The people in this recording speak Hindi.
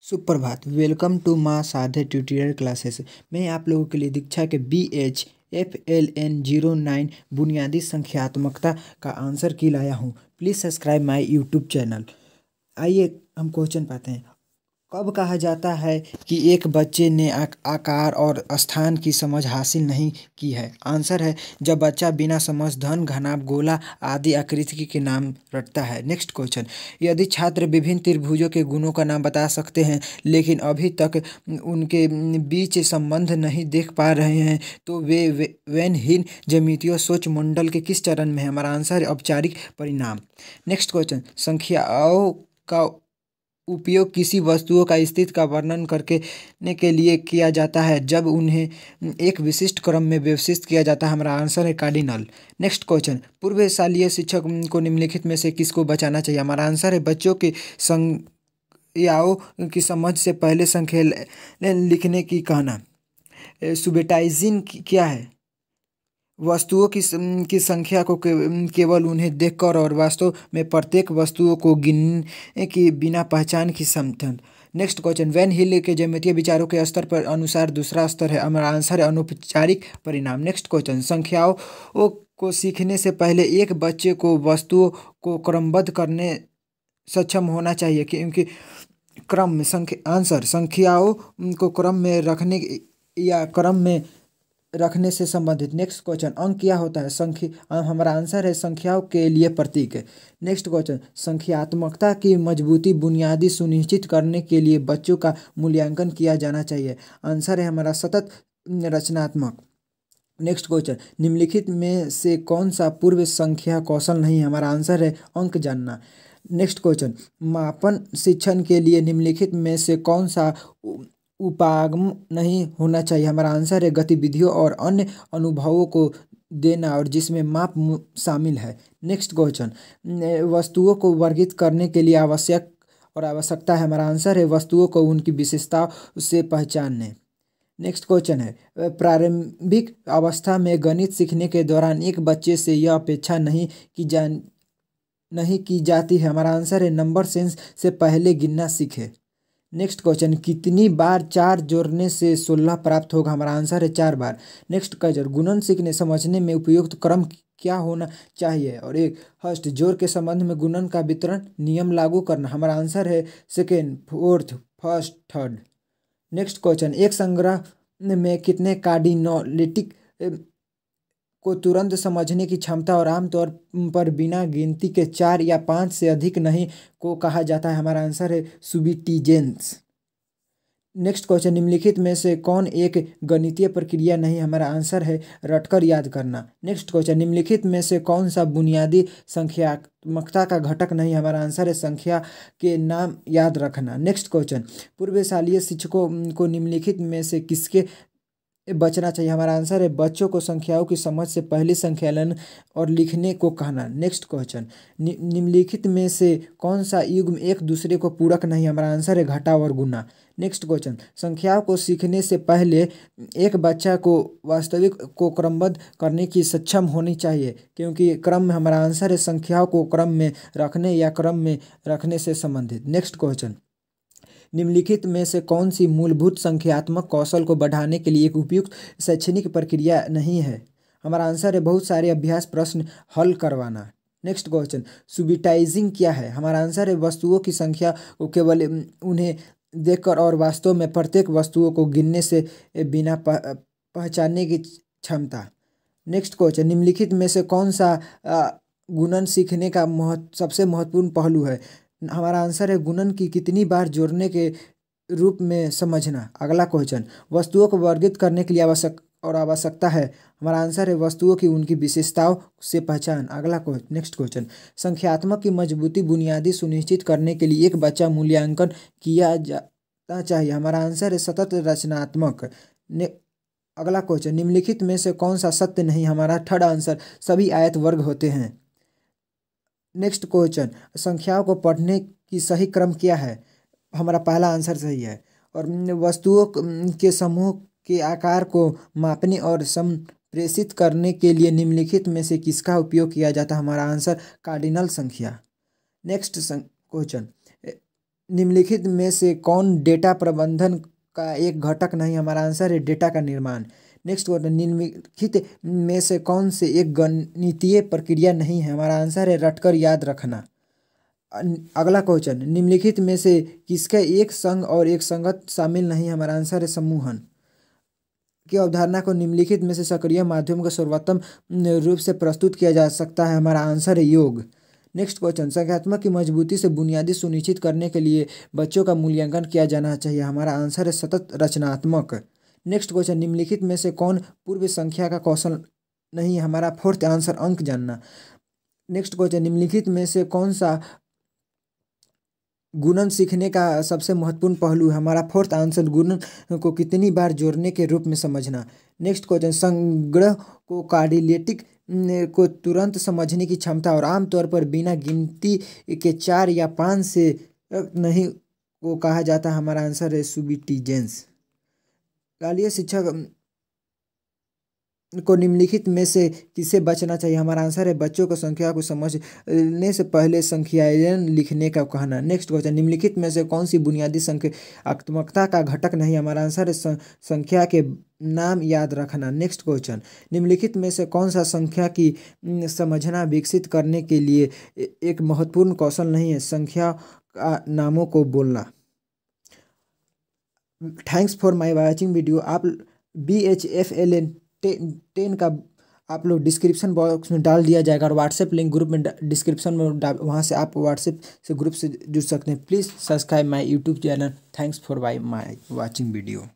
सुप्रभात। वेलकम टू माँ साधे ट्यूटोरियल क्लासेस। मैं आप लोगों के लिए दीक्षा के BHFLN09 बुनियादी संख्यात्मकता का आंसर की लाया हूँ। Please subscribe my YouTube channel. आइए हम क्वेश्चन पाते हैं। कब कहा जाता है कि एक बच्चे ने आकार और स्थान की समझ हासिल नहीं की है? आंसर है जब बच्चा बिना समझ घन, घनाभ, गोला आदि आकृति के नाम रटता है। Next question. यदि छात्र विभिन्न त्रिभुजों के गुणों का नाम बता सकते हैं लेकिन अभी तक उनके बीच संबंध नहीं देख पा रहे हैं तो वे वेनहीन ज्यामितीय सोच मंडल के किस चरण में है? हमारा आंसर है औपचारिक परिणाम। Next question. संख्याओं का उपयोग किसी वस्तुओं का स्थिति का वर्णन करने के लिए किया जाता है जब उन्हें एक विशिष्ट क्रम में व्यवस्थित किया जाता है। हमारा आंसर है कार्डिनल। Next question. पूर्वशालीय शिक्षक को निम्नलिखित में से किसको बचाना चाहिए? हमारा आंसर है बच्चों की संख्याओं की समझ से पहले संख्या लिखने की कहना। सुबेटाइजिंग क्या है? वस्तुओं की संख्या को केवल उन्हें देखकर और वास्तव में प्रत्येक वस्तुओं को गिनने की बिना पहचान की समझन। Next question. वैन हिल के ज्यामितीय विचारों के स्तर पर अनुसार दूसरा स्तर है। हमारा आंसर है अनौपचारिक परिणाम। Next question. संख्याओं को सीखने से पहले एक बच्चे को वस्तुओं को क्रमबद्ध करने सक्षम होना चाहिए क्योंकि क्रम में आंसर संख्याओं को क्रम में रखने या क्रम में रखने से संबंधित। Next question. अंक क्या होता है? संख्या हमारा आंसर है संख्याओं के लिए प्रतीक है। Next question. संख्यात्मकता की मजबूती बुनियादी सुनिश्चित करने के लिए बच्चों का मूल्यांकन किया जाना चाहिए। आंसर है हमारा सतत रचनात्मक। Next question. निम्नलिखित में से कौन सा पूर्व संख्या कौशल नहीं है? हमारा आंसर है अंक जानना। Next question. मापन शिक्षण के लिए निम्नलिखित में से कौन सा उपागम नहीं होना चाहिए? हमारा आंसर है गतिविधियों और अन्य अनुभवों को देना और जिसमें माप शामिल है। Next question. वस्तुओं को वर्गीकृत करने के लिए आवश्यकता है। हमारा आंसर है वस्तुओं को उनकी विशेषताओं से पहचानने। नेक्स्ट क्वेश्चन है। प्रारंभिक अवस्था में गणित सीखने के दौरान एक बच्चे से यह अपेक्षा नहीं की जाती है। हमारा आंसर है नंबर सेंस से पहले गिनना सीखे। Next question. कितनी बार 4 जोड़ने से 16 प्राप्त होगा? हमारा आंसर है 4 बार। Next question. गुणन सीखने समझने में उपयुक्त क्रम क्या होना चाहिए? और एक फर्स्ट जोड़ के संबंध में गुणन का वितरण नियम लागू करना। हमारा आंसर है second, fourth, first, third. Next question. एक संग्रह में कितने कार्डिनलिटिक को तुरंत समझने की क्षमता और आमतौर पर बिना गिनती के 4 या 5 से अधिक नहीं को कहा जाता है? हमारा आंसर है सुबिटिजेंस। Next question. निम्नलिखित में से कौन एक गणितीय प्रक्रिया नहीं? हमारा आंसर है रटकर याद करना। Next question. निम्नलिखित में से कौन सा बुनियादी संख्यात्मकता का घटक नहीं? हमारा आंसर है संख्या के नाम याद रखना। Next question. पूर्वशालीय शिक्षकों को निम्नलिखित में से किसके बचना चाहिए? हमारा आंसर है बच्चों को संख्याओं की समझ से पहले संख्यालन और लिखने को कहना। Next question. निम्नलिखित में से कौन सा युग्म एक दूसरे को पूरक नहीं? हमारा आंसर है घटाव और गुणा। Next question. संख्याओं को सीखने से पहले एक बच्चा को वास्तविक को क्रमबद्ध करने की सक्षम होनी चाहिए क्योंकि क्रम में हमारा आंसर है संख्याओं को क्रम में रखने या क्रम में रखने से संबंधित। Next question. निम्नलिखित में से कौन सी मूलभूत संख्यात्मक कौशल को बढ़ाने के लिए एक उपयुक्त शैक्षणिक प्रक्रिया नहीं है? हमारा आंसर है बहुत सारे अभ्यास प्रश्न हल करवाना। Next question. सुबिटाइजिंग क्या है? हमारा आंसर है वस्तुओं की संख्या को केवल उन्हें देखकर और वास्तव में प्रत्येक वस्तुओं को गिनने से बिना पहचानने की क्षमता। Next question. निम्नलिखित में से कौन सा गुणन सीखने का सबसे महत्वपूर्ण पहलू है? हमारा आंसर है गुणन की कितनी बार जोड़ने के रूप में समझना। अगला क्वेश्चन। वस्तुओं को वर्गीकृत करने के लिए आवश्यकता है। हमारा आंसर है वस्तुओं की उनकी विशेषताओं से पहचान। अगला क्वेश्चन। Next question. संख्यात्मक की मजबूती बुनियादी सुनिश्चित करने के लिए एक बच्चा मूल्यांकन किया जाना चाहिए। हमारा आंसर है सतत रचनात्मक। अगला क्वेश्चन। निम्नलिखित में से कौन सा सत्य नहीं? हमारा थर्ड आंसर सभी आयत वर्ग होते हैं। Next question. संख्याओं को पढ़ने की सही क्रम क्या है? हमारा पहला आंसर सही है। और वस्तुओं के समूह के आकार को मापने और संप्रेषित करने के लिए निम्नलिखित में से किसका उपयोग किया जाता है? हमारा आंसर कार्डिनल संख्या। Next question. निम्नलिखित में से कौन डेटा प्रबंधन का एक घटक नहीं? हमारा आंसर है डेटा का निर्माण। नेक्स्ट क्वेश्चन, निम्नलिखित में से कौन से एक गणितीय प्रक्रिया नहीं है? हमारा आंसर है रटकर याद रखना। अगला क्वेश्चन, निम्नलिखित में से किसका एक संघ और एक संगत शामिल नहीं? हमारा आंसर है समूहन की अवधारणा को निम्नलिखित में से सक्रिय माध्यम का सर्वोत्तम रूप से प्रस्तुत किया जा सकता है? हमारा आंसर है योग। नेक्स्ट क्वेश्चन, संज्ञानात्मक की मजबूती से बुनियादी सुनिश्चित करने के लिए बच्चों का मूल्यांकन किया जाना चाहिए? हमारा आंसर है सतत रचनात्मक। नेक्स्ट क्वेश्चन, निम्नलिखित में से कौन पूर्व संख्या का कौशल नहीं? हमारा फोर्थ आंसर अंक जानना। नेक्स्ट क्वेश्चन, निम्नलिखित में से कौन सा गुणन सीखने का सबसे महत्वपूर्ण पहलू है? हमारा फोर्थ आंसर गुणन को कितनी बार जोड़ने के रूप में समझना। नेक्स्ट क्वेश्चन, संग्रह को कार्डिलेटिक को तुरंत समझने की क्षमता और आमतौर पर बिना गिनती के 4 या 5 से नहीं को कहा जाता है? हमारा आंसर है सुबिटिजेंस। शालेय शिक्षा को निम्नलिखित में से किससे बचना चाहिए? हमारा आंसर है बच्चों को संख्या को समझने से पहले संख्यायन लिखने का कहना। नेक्स्ट क्वेश्चन, निम्नलिखित में से कौन सी बुनियादी संख्यात्मकता का घटक नहीं? हमारा आंसर है संख्या के नाम याद रखना। नेक्स्ट क्वेश्चन, निम्नलिखित में से कौन सा संख्या की समझना विकसित करने के लिए एक महत्वपूर्ण कौशल नहीं है? संख्या का नामों को बोलना। Thanks for my watching video. आप BHFLN 10 का आप लोग डिस्क्रिप्शन बॉक्स में डाल दिया जाएगा और व्हाट्सएप लिंक ग्रुप में डिस्क्रिप्शन में वहाँ से आप व्हाट्सएप से ग्रुप से जुड़ सकते हैं। Please subscribe my YouTube channel. Thanks for my watching video.